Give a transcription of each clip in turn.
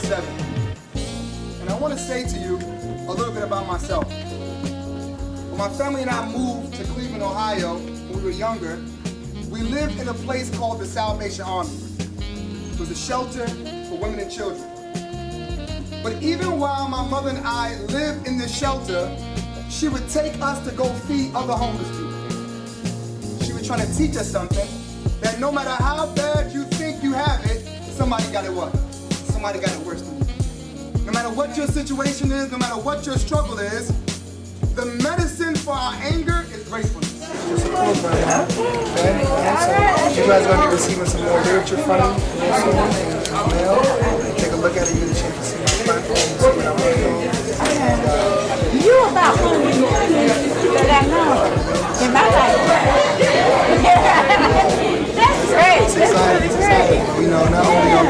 7. And I want to say to you a little bit about myself. When my family and I moved to Cleveland, Ohio, when we were younger, we lived in a place called the Salvation Army. It was a shelter for women and children. But even while my mother and I lived in this shelter, she would take us to go feed other homeless people. She was trying to teach us something, that no matter how bad you think you have it, somebody got it what? Somebody got it worse than you. No matter what your situation is, no matter what your struggle is, the medicine for our anger is gratefulness. Just a close right now. Okay? So you guys are going to be receiving some more literature from me also in mail. Take a look at it, you get a chance to see my platform, see what I'm working on. You about one of the that I know in my life. That's great. That's really great. You know, not only are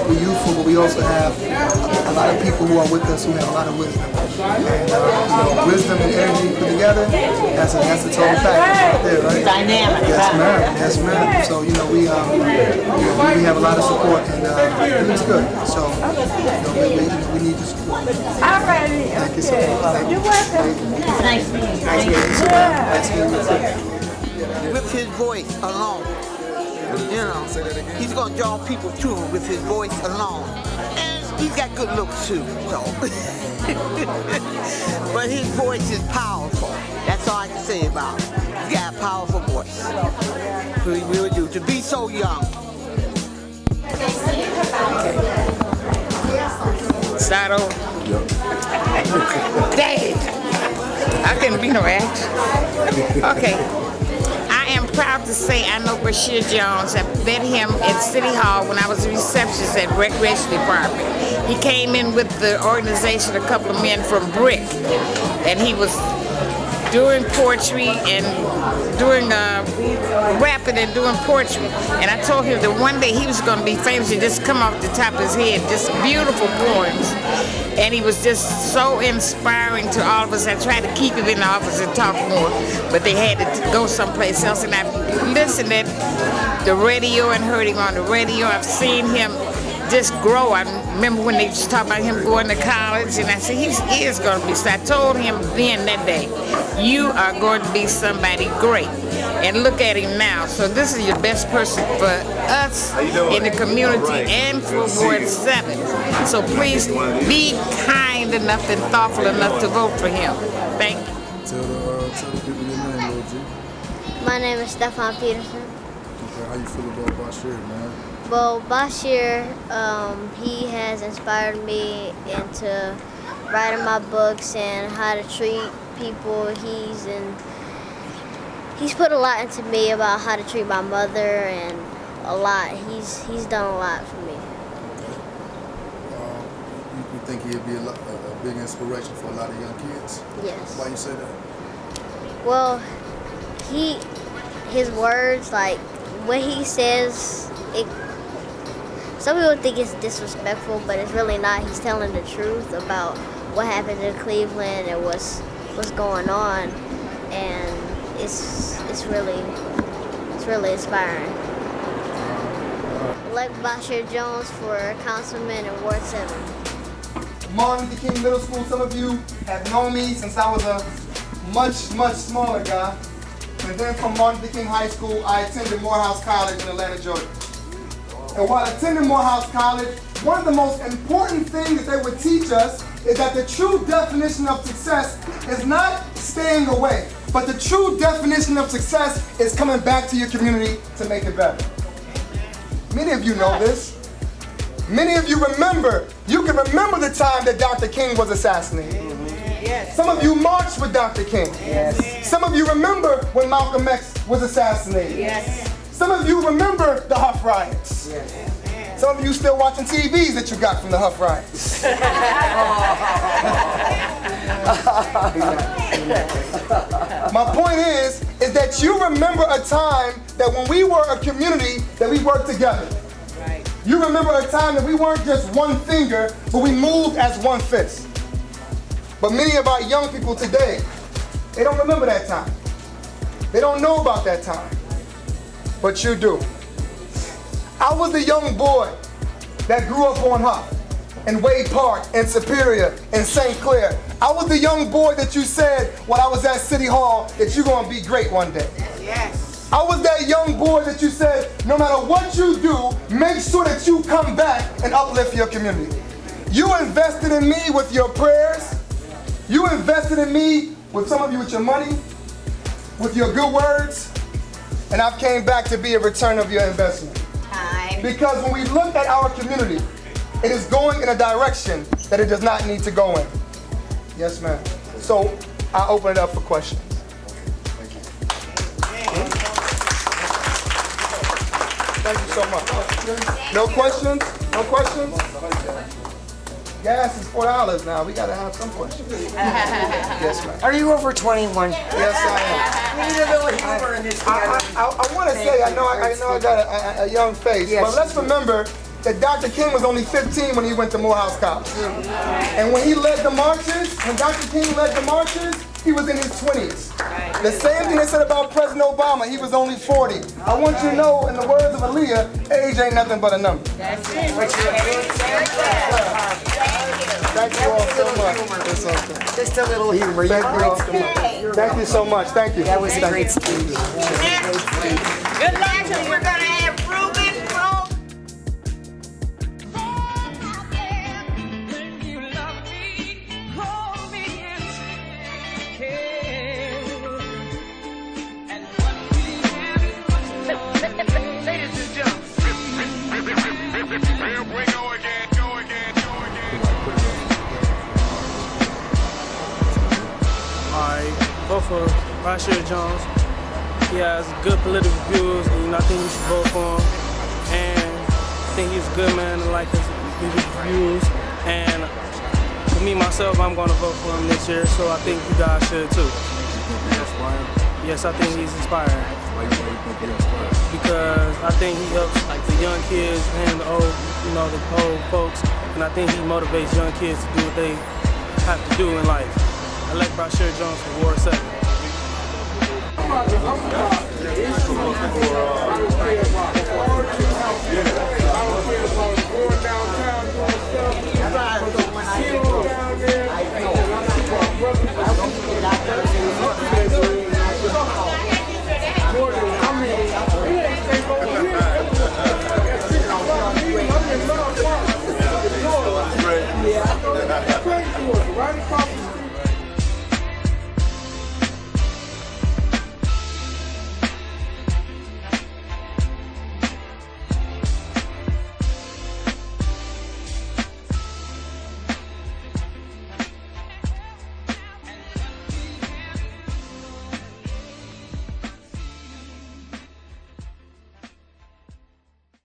we youthful, but we also have a lot of people who are with us who have a lot of wisdom. And wisdom and energy put together, that's a total package right there, right? Dynamic. Yes, ma'am. Yes, ma'am. So, you know, we have a lot of support, and it's good. So, we need the support. All righty. Thank you so much. You're welcome. It's nice meeting you. Nice meeting you so much. Nice meeting you. With his voice alone, you know, he's gonna draw people to him with his voice alone. And he's got good looks too, so. But his voice is powerful. That's all I can say about him. He's got a powerful voice. So he really do. To be so young. Start over. Dang! I couldn't be no act. Okay. I am proud to say I know Basheer Jones. I met him at City Hall when I was a receptionist at Recreation Department. He came in with the organization, a couple of men from Brick, and he was doing poetry and doing rapping and doing poetry. And I told him that one day he was going to be famous and just come off the top of his head, just beautiful poems. And he was just so inspiring to all of us. I tried to keep him in the office and talk more, but they had to go someplace else. And I listened at the radio and heard him on the radio. I've seen him just grow. I remember when they just talked about him going to college, and I said, he is going to be. So I told him then that day, you are going to be somebody great. And look at him now. So this is your best person for us in the community and for Ward 7. So please be kind enough and thoughtful enough to vote for him. Thank you. Tell the people your name, Lil G. My name is Stefan Peterson. Okay, how you feel about Basheer, man? Well, Basheer, he has inspired me into writing my books and how to treat people. He's put a lot into me about how to treat my mother and a lot. He's done a lot for me. You think he'd be a big inspiration for a lot of young kids? Yes. Why you say that? Well, his words, like what he says, some people think it's disrespectful, but it's really not. He's telling the truth about what happened in Cleveland and what's going on, and it's really inspiring. Elect Basheer Jones for councilman in Ward 7. Martin Luther King Middle School, some of you have known me since I was a much smaller guy. And then from Martin Luther King High School, I attended Morehouse College in Atlanta, Georgia. And while attending Morehouse College, one of the most important things that they would teach us is that the true definition of success is not staying away, but the true definition of success is coming back to your community to make it better. Many of you know this. Many of you can remember the time that Dr. King was assassinated. Yes. Some of you marched with Dr. King. Yes. Some of you remember when Malcolm X was assassinated. Yes. Some of you remember the Huff riots. Yes. Some of you still watching TVs that you got from the Huff riots. My point is that you remember a time that when we were a community that we worked together. Right. You remember a time that we weren't just one finger, but we moved as one fist. But many of our young people today, they don't remember that time. They don't know about that time. But you do. I was a young boy that grew up on Huff. in Wade Park, in Superior, in St. Clair. I was the young boy that you said when I was at City Hall that you're gonna be great one day. Yes. I was that young boy that you said, no matter what you do, make sure that you come back and uplift your community. You invested in me with your prayers. You invested in me with some of you with your money, with your good words, and I've came back to be a return of your investment. Because when we look at our community, it is going in a direction that it does not need to go in. Yes, ma'am. So I open it up for questions. Thank you so much. No questions? No questions? Gas is $4 now. We gotta have some questions. Yes, ma'am. Are you over 21? Yes, I am. We need a little humor in this gathering. I want to say, I know I got a young face, Yes. but let's remember that Dr. King was only 15 when he went to Morehouse College. And when he led the marches, when Dr. King led the marches, he was in his 20s. The same thing they said about President Obama, he was only 40. I want you to know, in the words of Aaliyah, age ain't nothing but a number. That's it. But you're very good. Thank you all so much. It's okay. Just a little humor. Thank you all so much. Thank you so much. Thank you. That was a great speech. Good luck. We're gonna have Ruben Pro. Vote for Basheer Jones. He has good political views, and I think you should vote for him. And I think he's a good man and like his views. And for me, myself, I'm going to vote for him this year, so I think you guys should too. Yes, I think he's inspiring. Why you think he's inspiring? Because I think he helps like the young kids and the old, the old folks. And I think he motivates young kids to do what they have to do in life. I elect Basheer Jones for Ward 7.